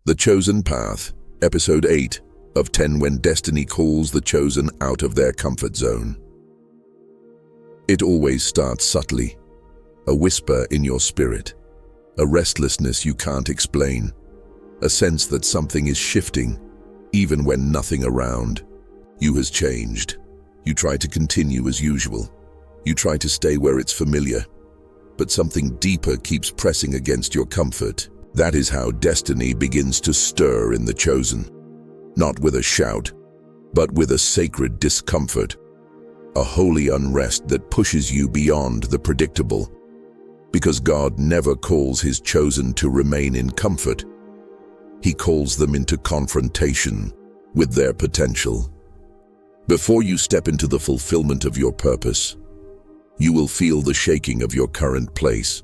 The Chosen Path, Episode 8 of 10, when destiny calls the chosen out of their comfort zone. It always starts subtly, a whisper in your spirit, a restlessness you can't explain, a sense that something is shifting, even when nothing around you has changed. You try to continue as usual. You try to stay where it's familiar, but something deeper keeps pressing against your comfort. That is how destiny begins to stir in the chosen. Not with a shout, but with a sacred discomfort, a holy unrest that pushes you beyond the predictable. Because God never calls his chosen to remain in comfort. He calls them into confrontation with their potential. Before you step into the fulfillment of your purpose, you will feel the shaking of your current place.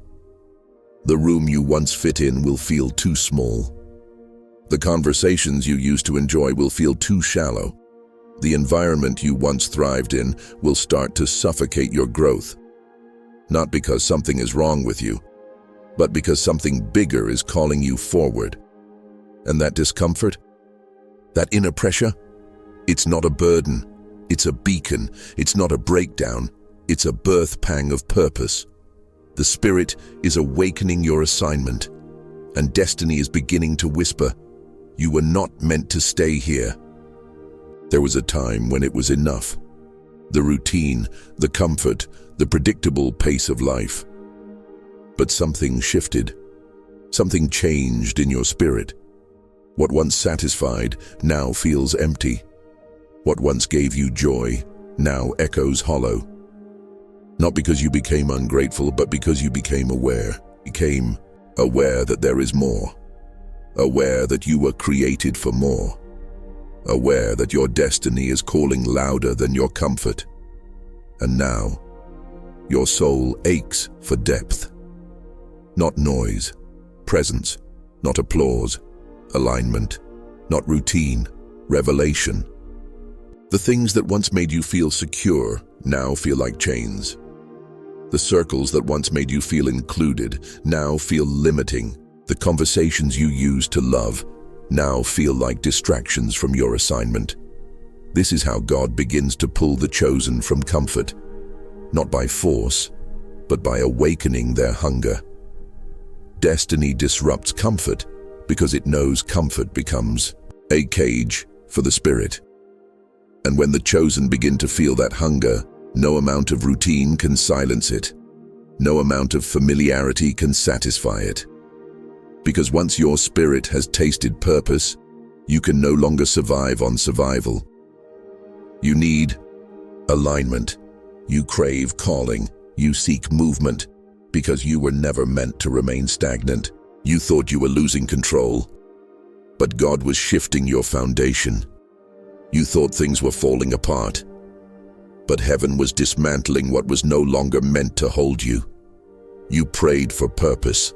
The room you once fit in will feel too small. The conversations you used to enjoy will feel too shallow. The environment you once thrived in will start to suffocate your growth. Not because something is wrong with you, but because something bigger is calling you forward. And that discomfort, that inner pressure, it's not a burden, it's a beacon. It's not a breakdown, it's a birth pang of purpose. The Spirit is awakening your assignment, and destiny is beginning to whisper, "You were not meant to stay here." There was a time when it was enough. The routine, the comfort, the predictable pace of life. But something shifted. Something changed in your spirit. What once satisfied now feels empty. What once gave you joy now echoes hollow. Not because you became ungrateful, but because you became aware. Became aware that there is more. Aware that you were created for more. Aware that your destiny is calling louder than your comfort. And now, your soul aches for depth. Not noise, presence, not applause, alignment, not routine, revelation. The things that once made you feel secure now feel like chains. The circles that once made you feel included now feel limiting. The conversations you used to love now feel like distractions from your assignment. This is how God begins to pull the chosen from comfort, not by force, but by awakening their hunger. Destiny disrupts comfort because it knows comfort becomes a cage for the spirit. And when the chosen begin to feel that hunger, no amount of routine can silence it. No amount of familiarity can satisfy it. Because once your spirit has tasted purpose, you can no longer survive on survival. You need alignment. You crave calling. You seek movement because you were never meant to remain stagnant. You thought you were losing control, but God was shifting your foundation. You thought things were falling apart, but heaven was dismantling what was no longer meant to hold you. You prayed for purpose,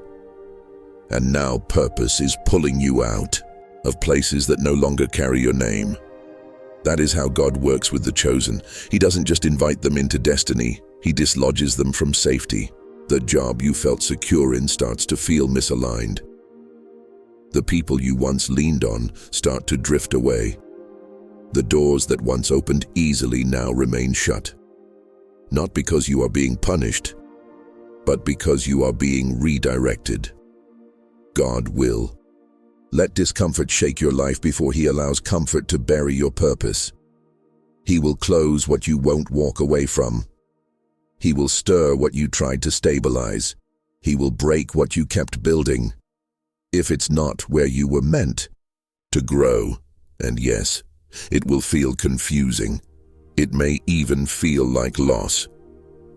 and now purpose is pulling you out of places that no longer carry your name. That is how God works with the chosen. He doesn't just invite them into destiny, he dislodges them from safety. The job you felt secure in starts to feel misaligned. The people you once leaned on start to drift away. The doors that once opened easily now remain shut. Not because you are being punished, but because you are being redirected. God will let discomfort shake your life before he allows comfort to bury your purpose. He will close what you won't walk away from. He will stir what you tried to stabilize. He will break what you kept building. If it's not where you were meant to grow, and yes, it will feel confusing. It may even feel like loss.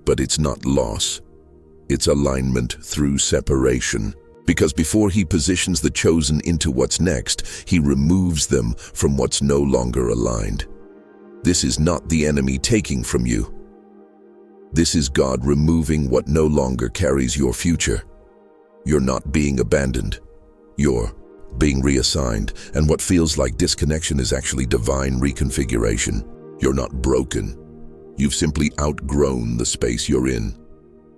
But it's not loss. It's alignment through separation. Because before he positions the chosen into what's next, he removes them from what's no longer aligned. This is not the enemy taking from you. This is God removing what no longer carries your future. You're not being abandoned. You're being reassigned, and what feels like disconnection is actually divine reconfiguration. You're not broken. You've simply outgrown the space you're in.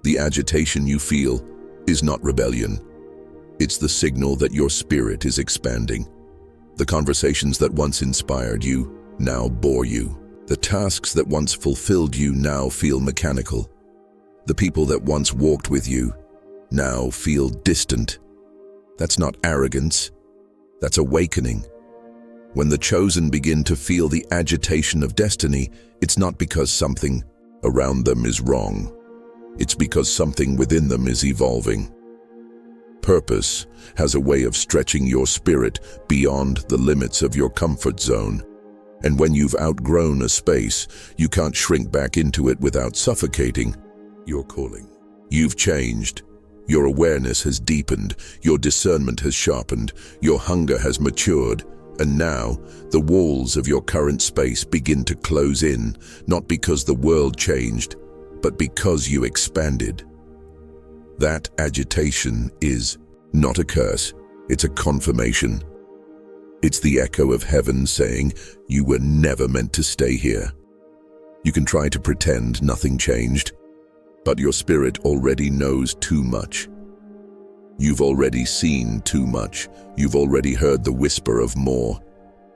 The agitation you feel is not rebellion. It's the signal that your spirit is expanding. The conversations that once inspired you now bore you. The tasks that once fulfilled you now feel mechanical. The people that once walked with you now feel distant. That's not arrogance, that's awakening. When the chosen begin to feel the agitation of destiny, it's not because something around them is wrong. It's because something within them is evolving. Purpose has a way of stretching your spirit beyond the limits of your comfort zone. And when you've outgrown a space, you can't shrink back into it without suffocating. Your calling. You've changed. Your awareness has deepened. Your discernment has sharpened. Your hunger has matured. And now, the walls of your current space begin to close in, not because the world changed, but because you expanded. That agitation is not a curse, it's a confirmation. It's the echo of heaven saying, you were never meant to stay here. You can try to pretend nothing changed, but your spirit already knows too much. You've already seen too much. You've already heard the whisper of more.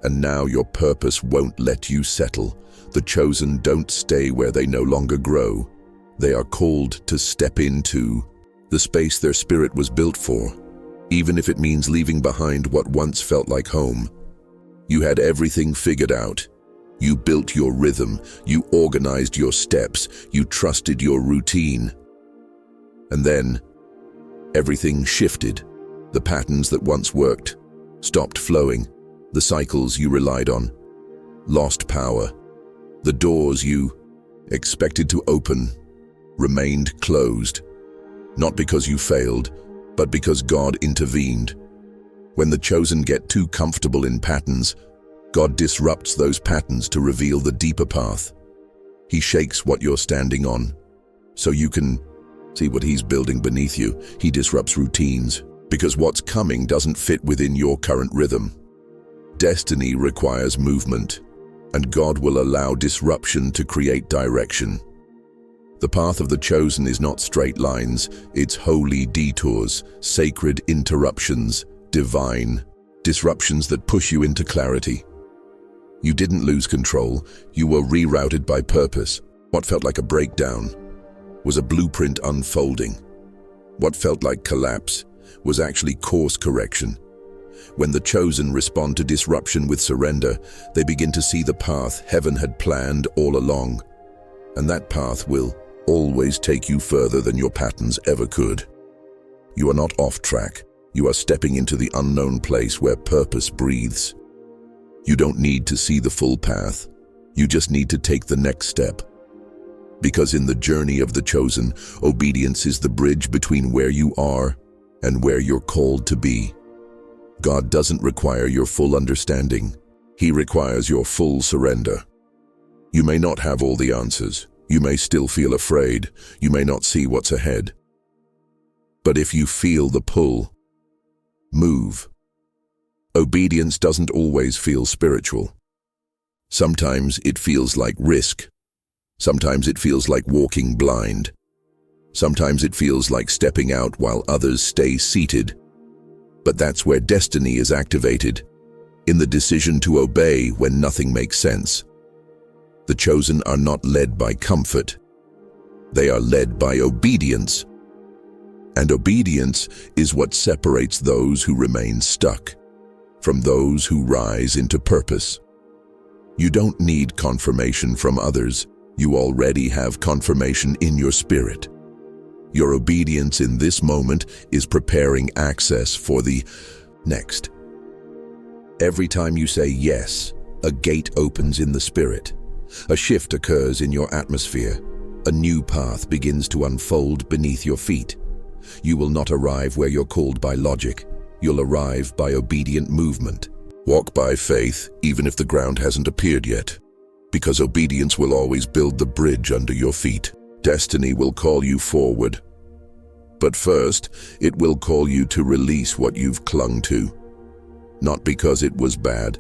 And now your purpose won't let you settle. The chosen don't stay where they no longer grow. They are called to step into the space their spirit was built for, even if it means leaving behind what once felt like home. You had everything figured out. You built your rhythm. You organized your steps. You trusted your routine. And then, everything shifted. The patterns that once worked stopped flowing. The cycles you relied on lost power. The doors you expected to open remained closed. Not because you failed, but because God intervened. When the chosen get too comfortable in patterns, God disrupts those patterns to reveal the deeper path. He shakes what you're standing on, so you can see what He's building beneath you. He disrupts routines, because what's coming doesn't fit within your current rhythm. Destiny requires movement, and God will allow disruption to create direction. The path of the chosen is not straight lines, it's holy detours, sacred interruptions, divine disruptions that push you into clarity. You didn't lose control, you were rerouted by purpose. What felt like a breakdown was a blueprint unfolding. What felt like collapse was actually course correction. When the chosen respond to disruption with surrender, they begin to see the path heaven had planned all along. And that path will always take you further than your patterns ever could. You are not off track. You are stepping into the unknown place where purpose breathes. You don't need to see the full path. You just need to take the next step. Because in the journey of the chosen, obedience is the bridge between where you are and where you're called to be. God doesn't require your full understanding. He requires your full surrender. You may not have all the answers. You may still feel afraid. You may not see what's ahead. But if you feel the pull, move. Obedience doesn't always feel spiritual. Sometimes it feels like risk. Sometimes it feels like walking blind. Sometimes it feels like stepping out while others stay seated. But that's where destiny is activated, in the decision to obey when nothing makes sense. The chosen are not led by comfort. They are led by obedience. And obedience is what separates those who remain stuck from those who rise into purpose. You don't need confirmation from others. You already have confirmation in your spirit. Your obedience in this moment is preparing access for the next. Every time you say yes, a gate opens in the spirit. A shift occurs in your atmosphere. A new path begins to unfold beneath your feet. You will not arrive where you're called by logic. You'll arrive by obedient movement. Walk by faith, even if the ground hasn't appeared yet. Because obedience will always build the bridge under your feet. Destiny will call you forward. But first, it will call you to release what you've clung to. Not because it was bad,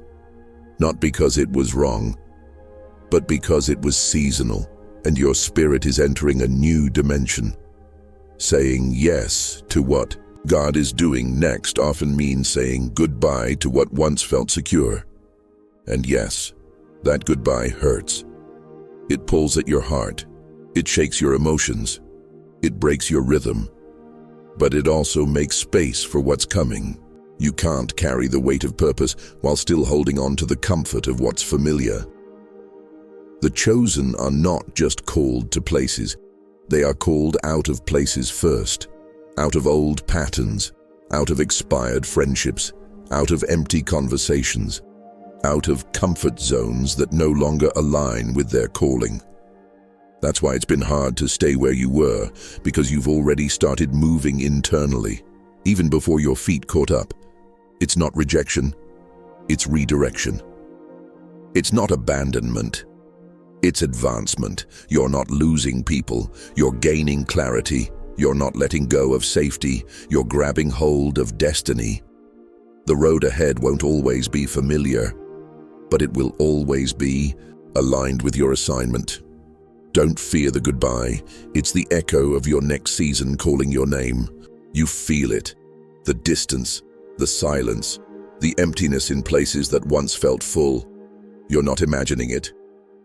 not because it was wrong, but because it was seasonal, and your spirit is entering a new dimension, saying yes to what God is doing next often means saying goodbye to what once felt secure. And yes, that goodbye hurts. It pulls at your heart. It shakes your emotions. It breaks your rhythm. But it also makes space for what's coming. You can't carry the weight of purpose while still holding on to the comfort of what's familiar. The chosen are not just called to places. They are called out of places first. Out of old patterns, out of expired friendships, out of empty conversations, out of comfort zones that no longer align with their calling. That's why it's been hard to stay where you were, because you've already started moving internally, even before your feet caught up. It's not rejection, it's redirection. It's not abandonment, it's advancement. You're not losing people, you're gaining clarity. You're not letting go of safety, you're grabbing hold of destiny. The road ahead won't always be familiar, but it will always be aligned with your assignment. Don't fear the goodbye. It's the echo of your next season calling your name. You feel it. The distance, the silence, the emptiness in places that once felt full. You're not imagining it.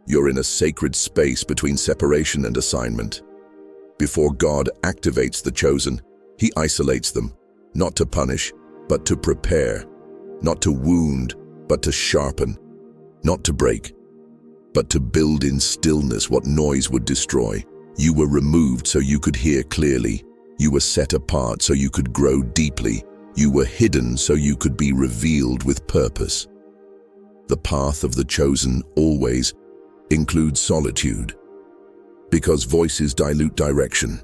You're in a sacred space between separation and assignment. Before God activates the chosen, He isolates them, not to punish, but to prepare, not to wound, but to sharpen, not to break, but to build in stillness what noise would destroy. You were removed so you could hear clearly. You were set apart so you could grow deeply. You were hidden so you could be revealed with purpose. The path of the chosen always includes solitude. Because voices dilute direction,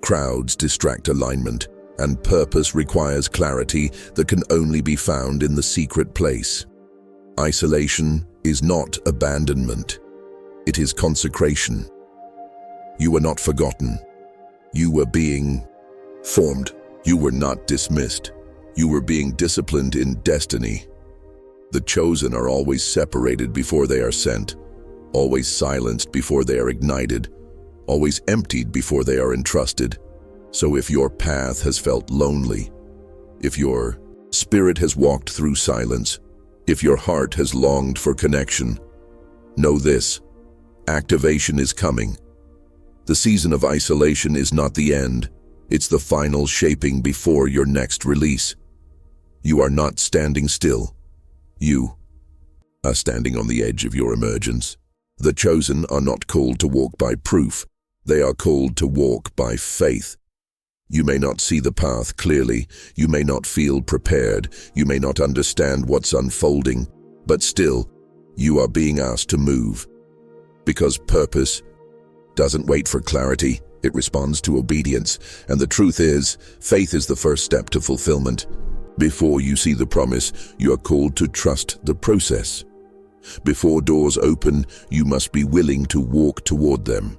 crowds distract alignment, and purpose requires clarity that can only be found in the secret place. Isolation is not abandonment. It is consecration. You were not forgotten. You were being formed. You were not dismissed. You were being disciplined in destiny. The chosen are always separated before they are sent, always silenced before they are ignited, always emptied before they are entrusted. So if your path has felt lonely, if your spirit has walked through silence, if your heart has longed for connection, know this: activation is coming. The season of isolation is not the end. It's the final shaping before your next release. You are not standing still. You are standing on the edge of your emergence. The chosen are not called to walk by proof. They are called to walk by faith. You may not see the path clearly. You may not feel prepared. You may not understand what's unfolding. But still, you are being asked to move. Because purpose doesn't wait for clarity. It responds to obedience. And the truth is, faith is the first step to fulfillment. Before you see the promise, you are called to trust the process. Before doors open, you must be willing to walk toward them.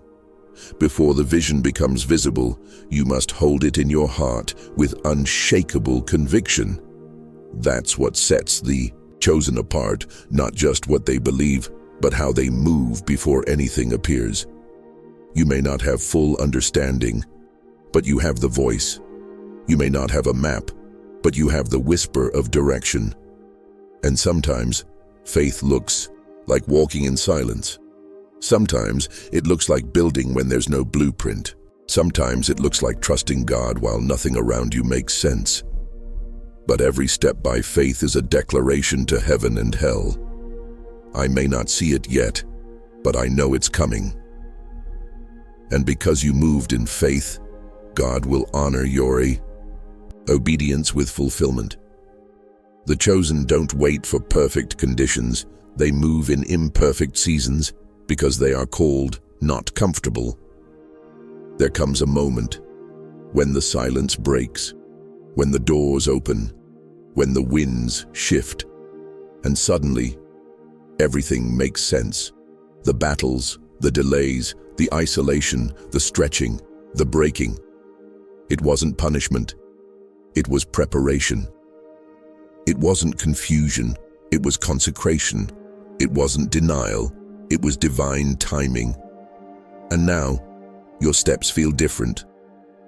Before the vision becomes visible, you must hold it in your heart with unshakable conviction. That's what sets the chosen apart, not just what they believe, but how they move before anything appears. You may not have full understanding, but you have the voice. You may not have a map, but you have the whisper of direction. And sometimes, faith looks like walking in silence. Sometimes it looks like building when there's no blueprint. Sometimes it looks like trusting God while nothing around you makes sense. But every step by faith is a declaration to heaven and hell. I may not see it yet, but I know it's coming. And because you moved in faith, God will honor your obedience with fulfillment. The chosen don't wait for perfect conditions. They move in imperfect seasons because they are called not comfortable. There comes a moment when the silence breaks, when the doors open, when the winds shift, and suddenly everything makes sense. The battles, the delays, the isolation, the stretching, the breaking. It wasn't punishment. It was preparation. It wasn't confusion. It was consecration. It wasn't denial. It was divine timing. And now, your steps feel different.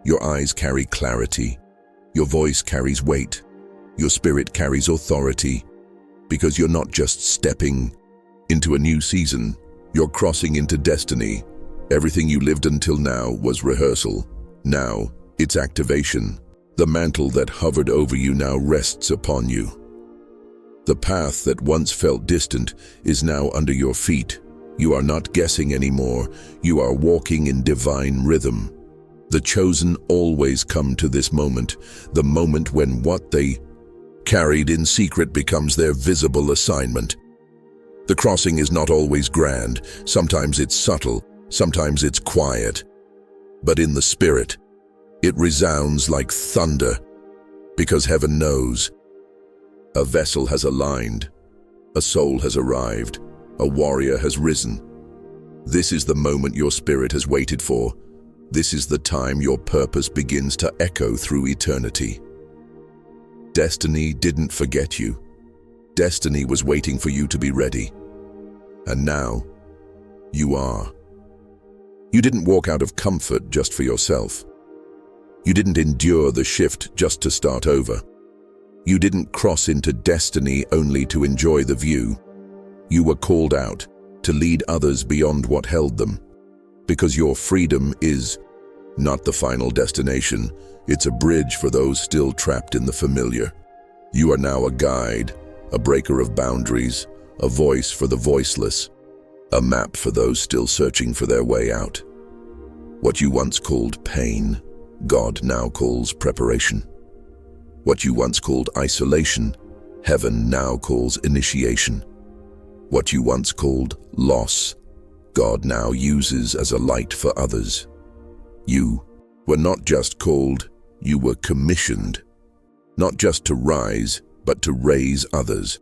Your eyes carry clarity. Your voice carries weight. Your spirit carries authority. Because you're not just stepping into a new season, you're crossing into destiny. Everything you lived until now was rehearsal. Now, it's activation. The mantle that hovered over you now rests upon you. The path that once felt distant is now under your feet. You are not guessing anymore. You are walking in divine rhythm. The chosen always come to this moment, the moment when what they carried in secret becomes their visible assignment. The crossing is not always grand. Sometimes it's subtle, sometimes it's quiet. But in the spirit, it resounds like thunder, because heaven knows. A vessel has aligned, a soul has arrived, a warrior has risen. This is the moment your spirit has waited for. This is the time your purpose begins to echo through eternity. Destiny didn't forget you. Destiny was waiting for you to be ready. And now, you are. You didn't walk out of comfort just for yourself. You didn't endure the shift just to start over. You didn't cross into destiny only to enjoy the view. You were called out to lead others beyond what held them. Because your freedom is not the final destination, it's a bridge for those still trapped in the familiar. You are now a guide, a breaker of boundaries, a voice for the voiceless, a map for those still searching for their way out. What you once called pain, God now calls preparation. What you once called isolation, heaven now calls initiation. What you once called loss, God now uses as a light for others. You were not just called, you were commissioned. Not just to rise, but to raise others.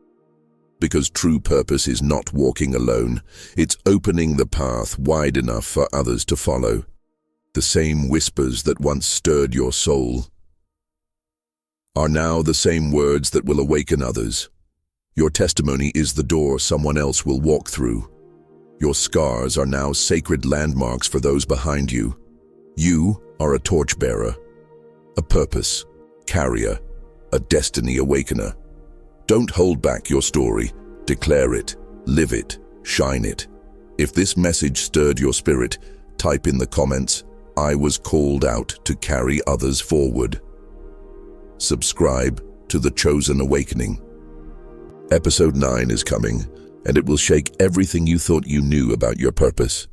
Because true purpose is not walking alone, it's opening the path wide enough for others to follow. The same whispers that once stirred your soul are now the same words that will awaken others. Your testimony is the door someone else will walk through. Your scars are now sacred landmarks for those behind you. You are a torchbearer, a purpose carrier, a destiny awakener. Don't hold back your story. Declare it, live it, shine it. If this message stirred your spirit, type in the comments, "I was called out to carry others forward." Subscribe to The Chosen Awakening. Episode 9 is coming, and it will shake everything you thought you knew about your purpose.